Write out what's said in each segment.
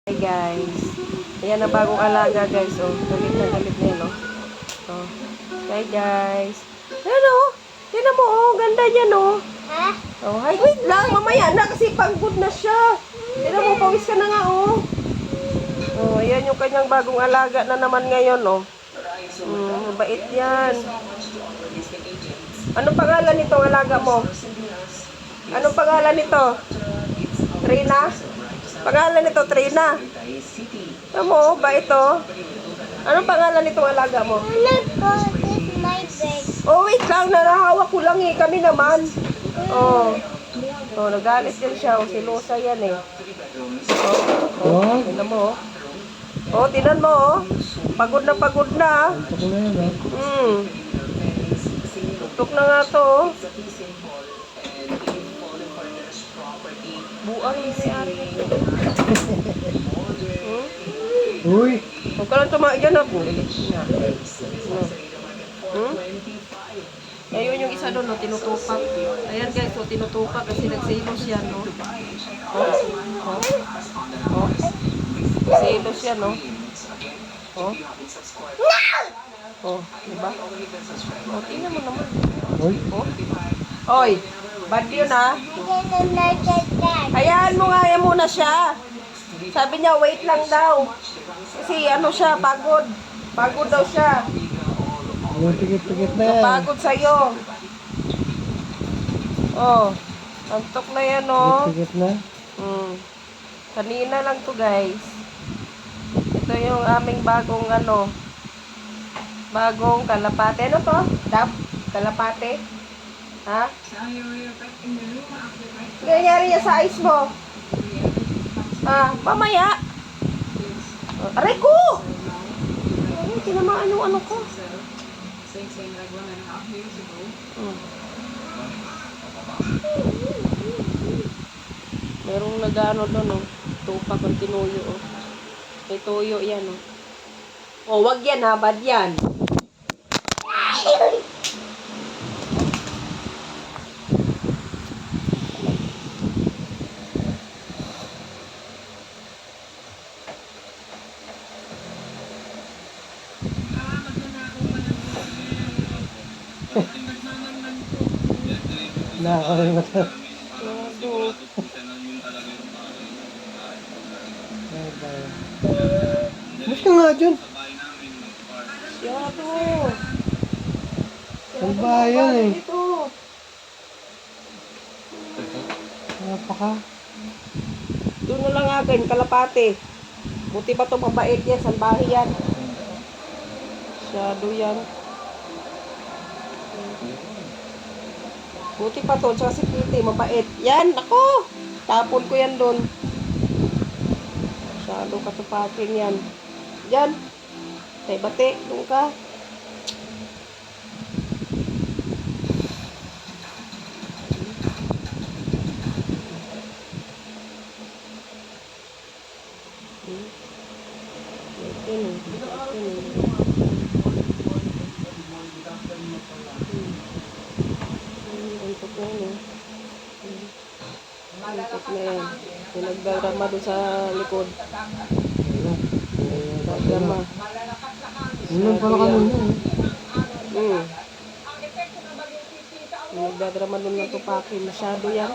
Hi guys. Ayan ang bagong alaga guys. Oh, galit na yun. Oh. Oh. Hi guys. Ayan oh. Tignan mo oh. Ganda niyan oh. Ha? Oh, hi. Wait lang. Mamaya na kasi pagod na siya. Tignan mo. Pawis ka na nga oh. Oh, ayan yung kanyang bagong alaga na naman ngayon oh. Mabait yan. Anong pangalan nito alaga mo? Anong pangalan nito? Trina? Pangalan nito, Trina. Tamo, ba ito? Anong pangalan nitong alaga mo? Look, this is my bed. Oh, wait lang. Narahawak ko lang eh. Kami naman. Oh. Oh, nagalit yan siya. Oh, silosa yan eh. Oh. Oh, tinan mo oh. Oh, tinan mo oh. Pagod na pagod na. Tutok na nga to oh. Buang yung may-ari nito. Uy! Huwag ka lang tumain dyan ako. Ayun yung isa doon, no, tinutupak. Ayan guys, so tinutupak kasi nagselos yan, no. Oh. Selos yan, no. Oh. Oh, diba? Oh, tingnan mo naman. Uy! Oh. Oy, bad yun ha. I didn't like that. Hayaan mo nga yan muna siya. Sabi niya, wait lang daw. Kasi ano siya, pagod. Pagod daw siya. Yung pikit-pikit na yan. Pagod sa'yo. Oh, antok na yan, oh. Pikit na. Kanina lang to, guys. Ito yung aming bagong, bagong kalapate. Ano to? Dap? Kalapate? Ha? Ano nangyari niya sa eyes mo? Mamaya. Aray ko! Ay, tinamaan yung ano ko. Merong nag-ano doon, oh. Tupak ang tinuyo, oh. May tuyo yan, oh. Oh, wag yan, ha. Bad yan. Nakakalimutan. Mas ka nga dyan. Siyado. Ang bayan eh. Ito. Napaka. Doon na lang akin, kalapate. Buti ba ito mabait yan, salbahe yan. Siyado yan. Buti pa to, tsaka si Kitty, mabait. Yan, ako! Tapon ko yan doon. Masyado katupakin yan. Yan. Tay bate, doon ka. Antok na yun, eh. Antok na yan. Yung nagdarama doon sa likod. Nagdarama. Ilan pala ka nun yun? Yung nagdarama doon ng tupakin. Masyado yan.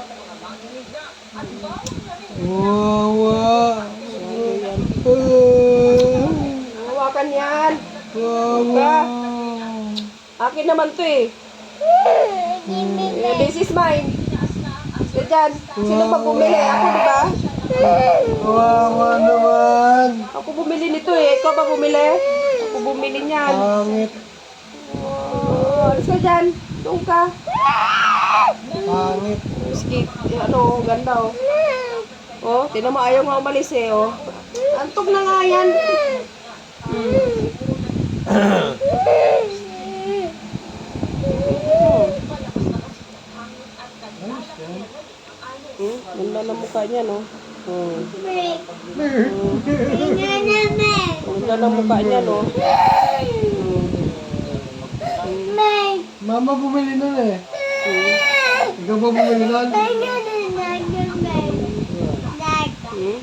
Wawa! Masyado yan. Hawakan yan. Wawa! Akin naman to eh. This is mine. Diyan. Sino pa bumili? Ako, di ba? Wawa naman! Ako bumili nito eh. Ikaw pa bumili? Ako bumili niyan. Pangit! Oh, alis ka dyan. Doon ka. Pangit! Skip. Ano, ganda oh. Oh, tinan mo ayaw nga umalis eh oh. Antog na nga yan. Ganda na mukha niya no. Ganda na mukha niya no. Mama bumili nun eh. Ikaw ba bumili nun? Hmm?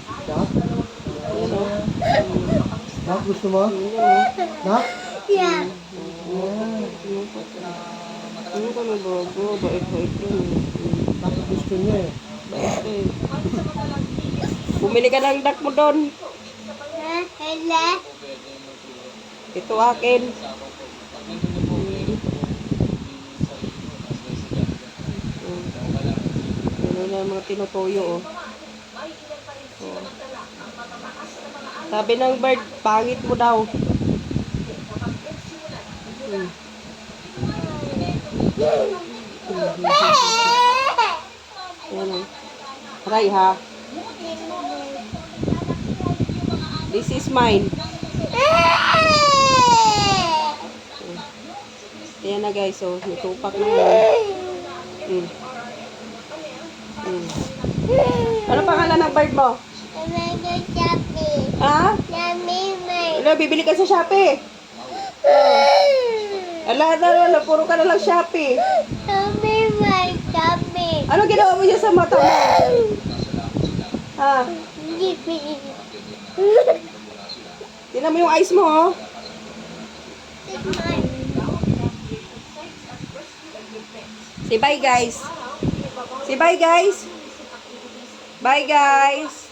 Nak, gusto mo? Nak? Yeah. Ano ka na bago? Bait-bait yun. Nak, gusto niya eh. Bait eh. Bumili ka ng duck mo doon. Hello. Ito akin. Ano na yung mga tinutuyo oh. Oh. Sabi ng bird, pangit mo daw. Ayan oh. Aray ha. This is mine. Ayan na guys, so nitupak na yan. Ano pangalan ng bird mo? Ha? Wala, bibili ka sa Shopee. Ala, puro ka na lang Shopee. Ano ginawa mo niya sa mata mo? Ha? Tingnan mo yung eyes mo, oh. Say bye, guys. Say bye, guys. Bye, guys.